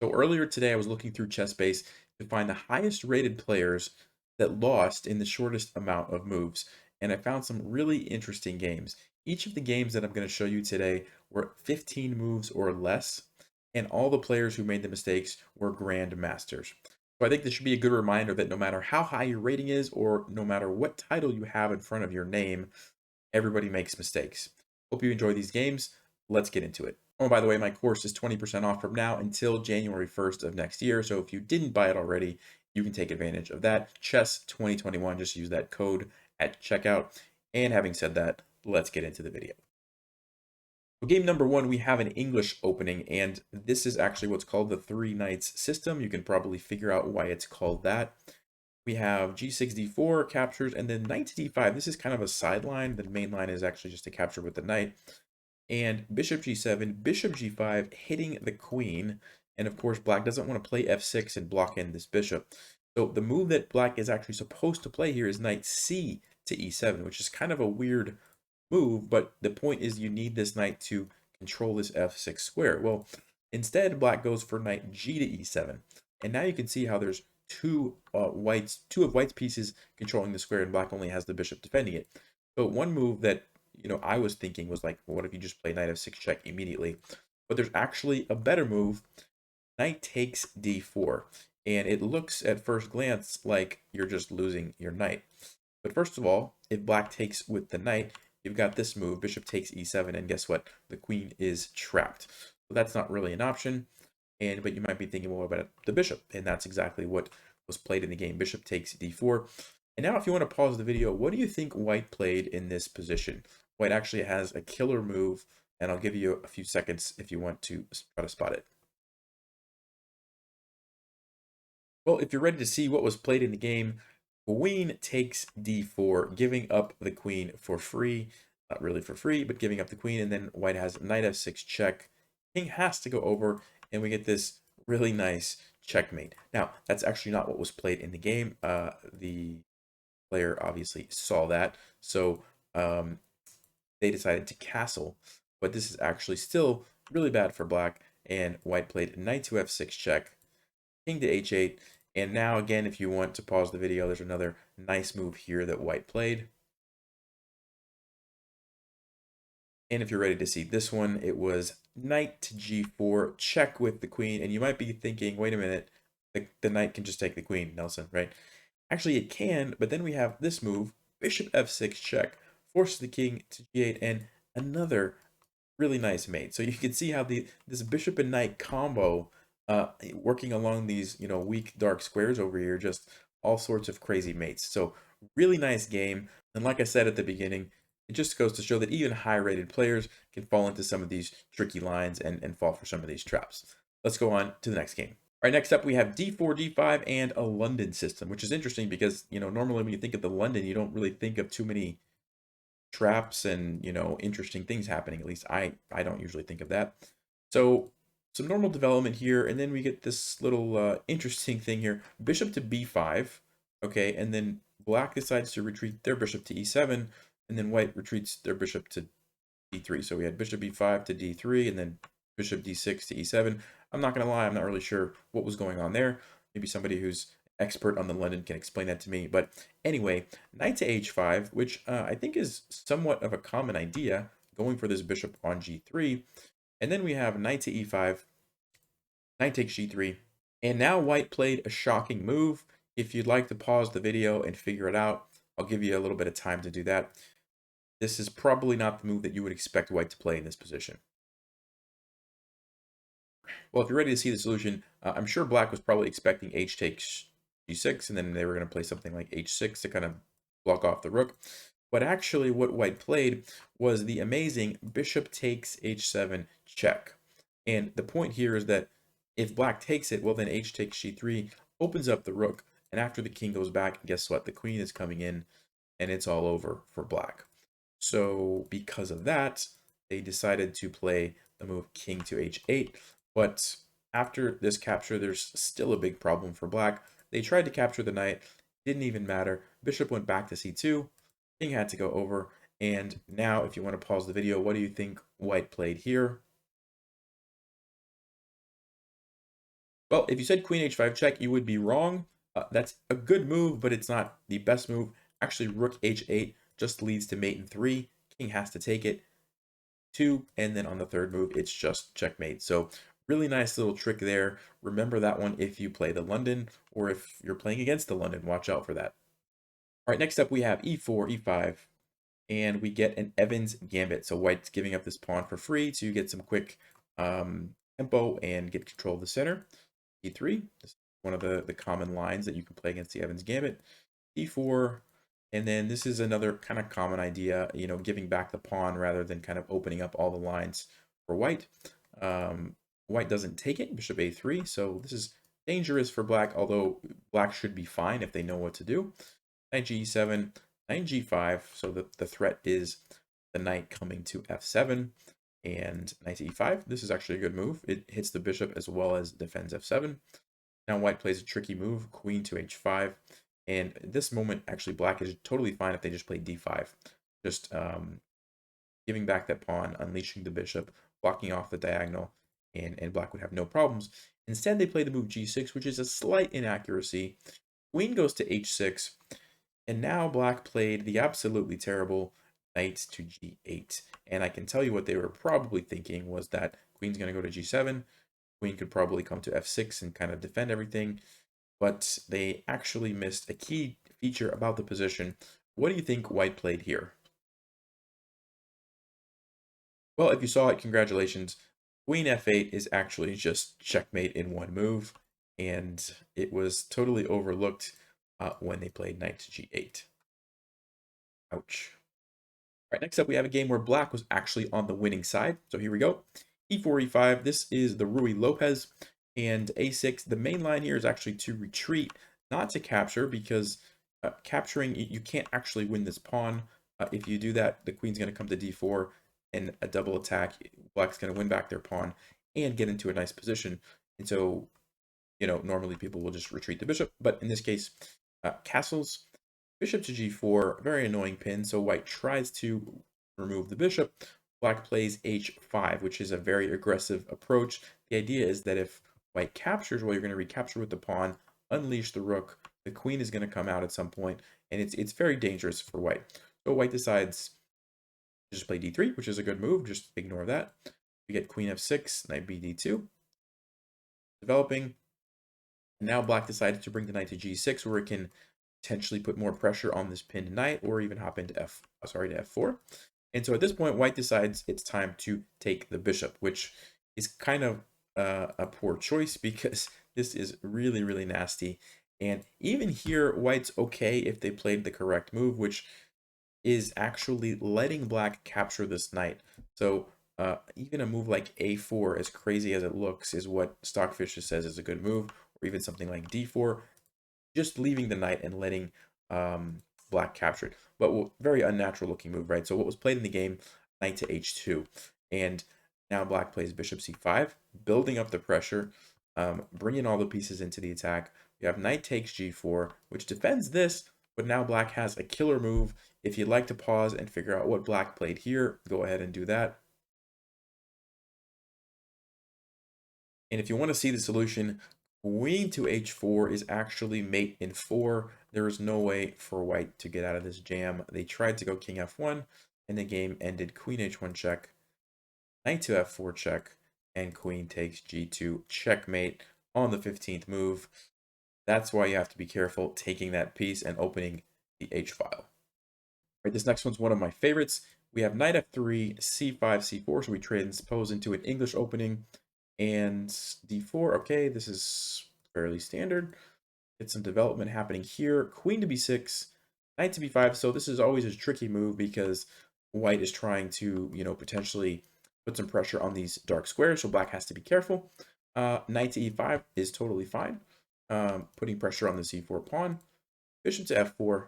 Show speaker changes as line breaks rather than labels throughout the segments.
So earlier today, I was looking through ChessBase to find the highest rated players that lost in the shortest amount of moves. And I found some really interesting games. Each of the games that I'm going to show you today were 15 moves or less, and all the players who made the mistakes were Grandmasters. So I think this should be a good reminder that no matter how high your rating is, or no matter what title you have in front of your name, everybody makes mistakes. Hope you enjoy these games. Let's get into it. Oh, by the way, my course is 20% off from now until January 1st of next year. So if you didn't buy it already, you can take advantage of that. Chess 2021, just use that code at checkout. And having said that, let's get into the video. So game number one, we have an English opening, and this is actually what's called the three knights system. You can probably figure out why it's called that. We have g6, d4 captures, and then knight to d5. This is kind of a sideline. The main line is actually just a capture with the knight. And bishop g7, bishop g5, hitting the queen. And of course, black doesn't want to play f6 and block in this bishop. So the move that black is actually supposed to play here is knight c to e7, which is kind of a weird move, but the point is you need this knight to control this f6 square. Well, instead, black goes for knight g to e7. And now you can see how there's two of white's pieces controlling the square, and black only has the bishop defending it. So one move that I was thinking was like, well, what if you just play knight f6 check immediately? But there's actually a better move, knight takes d4. And it looks at first glance like you're just losing your knight. But first of all, if black takes with the knight, you've got this move, bishop takes e7, and guess what? The queen is trapped. So that's not really an option. But you might be thinking, well, what about the bishop? And that's exactly what was played in the game. Bishop takes d4. And now if you want to pause the video, what do you think white played in this position? White actually has a killer move, and I'll give you a few seconds if you want to try to spot it. Well, if you're ready to see what was played in the game, queen takes d4, giving up the queen for free. Not really for free, but giving up the queen. And then white has knight f6 check. King has to go over, and we get this really nice checkmate. Now, that's actually not what was played in the game. The player obviously saw that. So they decided to castle. But this is actually still really bad for black. And white played knight to f6 check, king to h8. And now again, if you want to pause the video, there's another nice move here that white played. And if you're ready to see this one, it was knight to g4, check with the queen. And you might be thinking, wait a minute, the knight can just take the queen, Nelson, right? Actually, it can, but then we have this move, bishop f6 check, forces the king to g8, and another really nice mate. So you can see how this bishop and knight combo working along these weak dark squares over here, just all sorts of crazy mates. So really nice game. And like I said at the beginning, it just goes to show that even high rated players can fall into some of these tricky lines and fall for some of these traps. Let's go on to the next game. All right, next up we have d4, d5, and a London system, which is interesting because normally when you think of the London, you don't really think of too many traps and interesting things happening. At least I don't usually think of that. So some normal development here, and then we get this little interesting thing here, bishop to b5. Okay, and then black decides to retreat their bishop to e7, and then white retreats their bishop to d3. So we had bishop b5 to d3, and then bishop d6 to e7. I'm not gonna lie, I'm not really sure what was going on there. Maybe somebody who's expert on the London can explain that to me. But anyway, knight to h5, which I think is somewhat of a common idea, going for this bishop on g3. And then we have knight to e5, knight takes g3. And now white played a shocking move. If you'd like to pause the video and figure it out, I'll give you a little bit of time to do that. This is probably not the move that you would expect white to play in this position. Well, if you're ready to see the solution, I'm sure black was probably expecting h takes g6, and then they were going to play something like h6 to kind of block off the rook. But actually what white played was the amazing bishop takes h7 check. And the point here is that if black takes it, well then h takes g3 opens up the rook, and after the king goes back, guess what? The queen is coming in, and it's all over for black. So because of that, they decided to play the move king to h8. But after this capture, there's still a big problem for black. They tried to capture the knight, didn't even matter. Bishop went back to c2, king had to go over. And now, if you want to pause the video, what do you think white played here? Well, if you said queen h5 check, you would be wrong. That's a good move, but it's not the best move. Actually, rook h8 just leads to mate in 3. King has to take it, 2, and then on the third move, it's just checkmate. So really nice little trick there. Remember that one if you play the London, or if you're playing against the London, watch out for that. All right, next up we have e4, e5, and we get an Evans gambit. So white's giving up this pawn for free to get some quick tempo and get control of the center. e3, this is one of the common lines that you can play against the Evans gambit. e4, and then this is another kind of common idea, you know, giving back the pawn rather than kind of opening up all the lines for white. White doesn't take it, bishop a3, so this is dangerous for black, although black should be fine if they know what to do. Knight g7, knight g5, so the threat is the knight coming to f7, and knight to e5. This is actually a good move. It hits the bishop as well as defends f7. Now white plays a tricky move, queen to h5, and at this moment, actually, black is totally fine if they just play d5. Just giving back that pawn, unleashing the bishop, blocking off the diagonal, and black would have no problems. Instead, they play the move g6, which is a slight inaccuracy. Queen goes to h6, and now black played the absolutely terrible knight to g8. And I can tell you what they were probably thinking was that queen's going to go to g7. Queen could probably come to f6 and kind of defend everything. But they actually missed a key feature about the position. What do you think white played here? Well, if you saw it, congratulations. Queen f8 is actually just checkmate in one move, and it was totally overlooked when they played knight to g8. Ouch. All right, next up we have a game where black was actually on the winning side. So here we go. e4, e5. This is the Rui Lopez. And a6, the main line here is actually to retreat, not to capture, because capturing, you can't actually win this pawn. If you do that, the queen's going to come to d4, and a double attack, black's going to win back their pawn and get into a nice position. And so, you know, normally people will just retreat the bishop, but in this case, castles, bishop to g4, very annoying pin. So white tries to remove the bishop. Black plays h5, which is a very aggressive approach. The idea is that if white captures, well, you're going to recapture with the pawn, unleash the rook. The queen is going to come out at some point, and it's very dangerous for white. So white decides to just play d3, which is a good move. Just ignore that. We get queen f6, knight b d2. Developing. And now black decided to bring the knight to g6, where it can potentially put more pressure on this pinned knight, or even hop into f4. And so at this point, white decides it's time to take the bishop, which is kind of a poor choice because this is really, really nasty. And even here, white's okay if they played the correct move, which is actually letting black capture this knight. So even a move like a4, as crazy as it looks, is what Stockfish says is a good move, or even something like d4, just leaving the knight and letting black capture it. But very unnatural looking move, right? So what was played in the game, knight to h2. And now black plays bishop c5, building up the pressure, bringing all the pieces into the attack. We have knight takes g4, which defends this, but now black has a killer move. If you'd like to pause and figure out what black played here, go ahead and do that. And if you want to see the solution, queen to h4 is actually mate in 4. There is no way for white to get out of this jam. They tried to go king f1, and the game ended queen h1 check, knight to f4 check, and queen takes g2 checkmate on the 15th move. That's why you have to be careful taking that piece and opening the h file. Right, this next one's one of my favorites. We have knight f3, c5, c4, so we transpose into an English opening. And d4, okay, this is fairly standard. Get some development happening here. Queen to b6, knight to b5. So this is always a tricky move because white is trying to, you know, potentially put some pressure on these dark squares. So black has to be careful. Knight to e5 is totally fine. Putting pressure on the c4 pawn. Bishop to f4,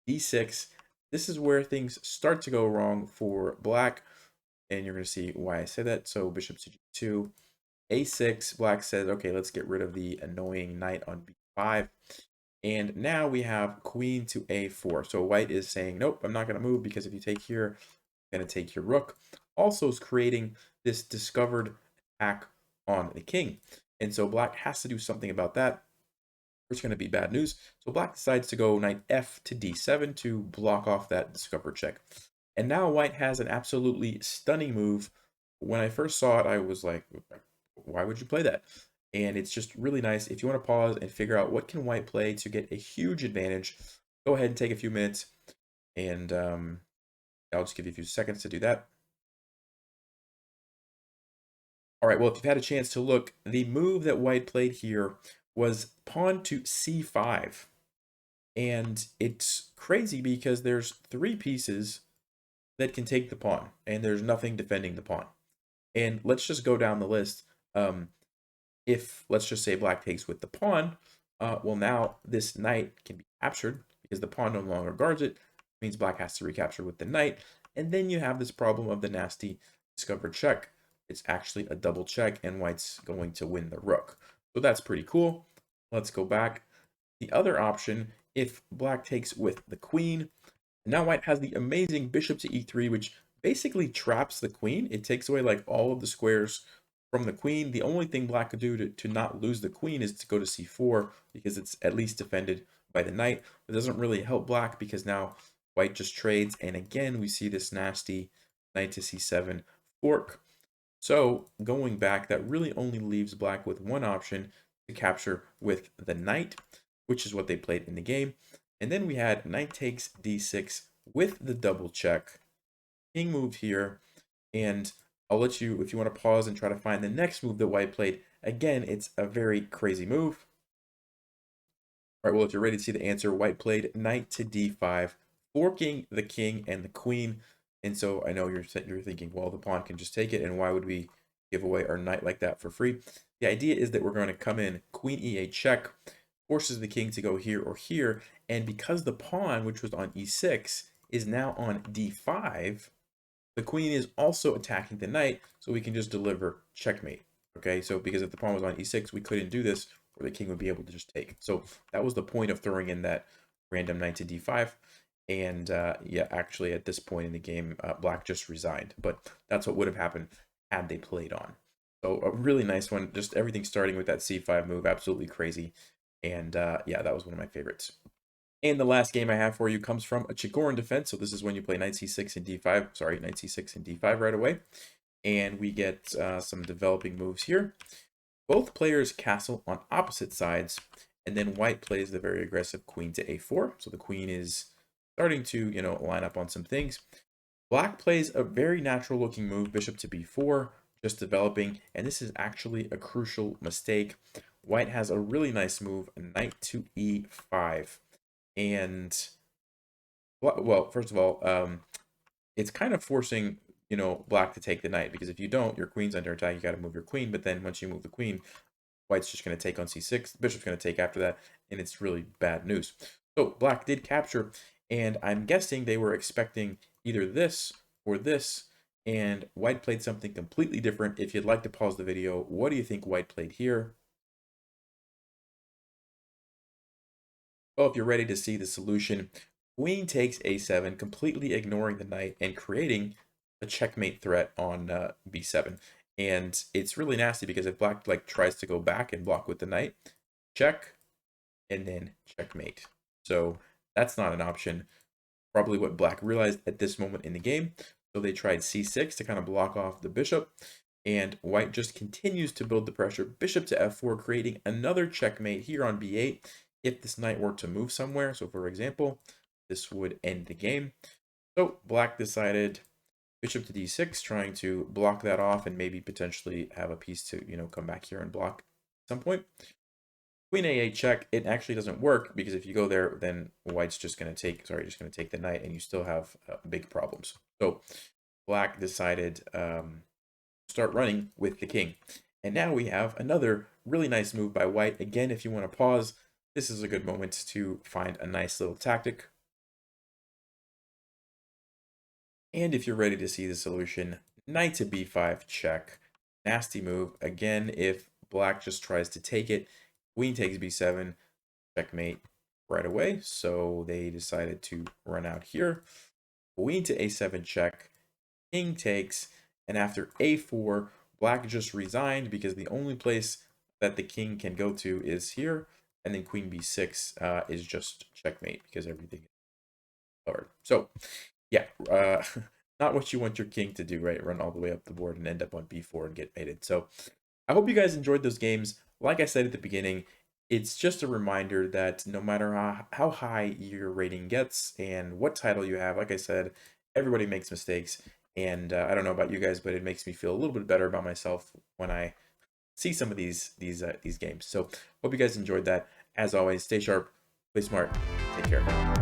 d6. This is where things start to go wrong for black. And you're going to see why I say that. So bishop to g2. a6, black says, okay, let's get rid of the annoying knight on b5. And now we have queen to a4. So white is saying, nope, I'm not going to move because if you take here, I'm going to take your rook. Also is creating this discovered attack on the king. And so black has to do something about that. It's going to be bad news. So black decides to go knight f to d7 to block off that discover check. And now white has an absolutely stunning move. When I first saw it, I was like, why would you play that? And it's just really nice. If you want to pause and figure out what can white play to get a huge advantage, go ahead and take a few minutes. And I'll just give you a few seconds to do that. All right, well, if you've had a chance to look, the move that white played here was pawn to c5. And it's crazy because there's 3 pieces that can take the pawn, and there's nothing defending the pawn. And let's just go down the list. If, let's just say, black takes with the pawn, well, now this knight can be captured because the pawn no longer guards it. Means black has to recapture with the knight. And then you have this problem of the nasty discovered check. It's actually a double check, and white's going to win the rook. So that's pretty cool. Let's go back. The other option, if black takes with the queen, now white has the amazing bishop to e3, which basically traps the queen. It takes away like all of the squares from the queen. The only thing black could do to not lose the queen is to go to c4 because it's at least defended by the knight. It doesn't really help black because now white just trades. And again, we see this nasty knight to c7 fork. So going back, that really only leaves black with one option to capture with the knight, which is what they played in the game. And then we had knight takes d6 with the double check. King moved here, and I'll let you, if you want to pause and try to find the next move that white played. Again, it's a very crazy move. All right, well, if you're ready to see the answer, white played knight to d5, forking the king and the queen. And so I know you're thinking, well, the pawn can just take it, and why would we give away our knight like that for free? The idea is that we're going to come in queen e8 check, forces the king to go here or here, and because the pawn, which was on e6, is now on d5, the queen is also attacking the knight, so we can just deliver checkmate. Okay, so because if the pawn was on e6, we couldn't do this, or the king would be able to just take. So that was the point of throwing in that random knight to d5. And yeah, actually at this point in the game, black just resigned. But that's what would have happened had they played on. So a really nice one. Just everything starting with that c5 move, absolutely crazy. And yeah, that was one of my favorites. And the last game I have for you comes from a Chigorin defense. So this is when you play knight c6 and d5. Sorry, knight c6 and d5 right away. And we get some developing moves here. Both players castle on opposite sides. And then white plays the very aggressive queen to a4. So the queen is starting to, line up on some things. Black plays a very natural looking move, bishop to b4, just developing. And this is actually a crucial mistake. White has a really nice move, knight to e5. And, well, first of all, it's kind of forcing, black to take the knight. Because if you don't, your queen's under attack, you got to move your queen. But then once you move the queen, white's just going to take on c6. The bishop's going to take after that. And it's really bad news. So black did capture. And I'm guessing they were expecting either this or this. And white played something completely different. If you'd like to pause the video, what do you think white played here? Well, if you're ready to see the solution, queen takes a7, completely ignoring the knight and creating a checkmate threat on b7. And it's really nasty because if black tries to go back and block with the knight, check, and then checkmate. So that's not an option. Probably what black realized at this moment in the game. So they tried c6 to kind of block off the bishop. And white just continues to build the pressure. Bishop to f4, creating another checkmate here on b8. If this knight were to move somewhere, so for example, this would end the game. So black decided bishop to d6, trying to block that off and maybe potentially have a piece to, come back here and block at some point. Queen a8 check, it actually doesn't work because if you go there, then white's just going to take, take the knight and you still have big problems. So black decided start running with the king. And now we have another really nice move by white. Again, if you want to pause, this is a good moment to find a nice little tactic. And if you're ready to see the solution, knight to b5 check. Nasty move. Again, if black just tries to take it, queen takes b7, checkmate right away. So they decided to run out here. Queen to a7 check, king takes, and after a4, black just resigned because the only place that the king can go to is here, and then queen b6 is just checkmate because everything is covered. So yeah, not what you want your king to do, right? Run all the way up the board and end up on b4 and get mated. So I hope you guys enjoyed those games. Like I said at the beginning, it's just a reminder that no matter how high your rating gets and what title you have, like I said, everybody makes mistakes. And I don't know about you guys, but it makes me feel a little bit better about myself when I see some of these games. So hope you guys enjoyed that. As always, stay sharp, play smart, take care.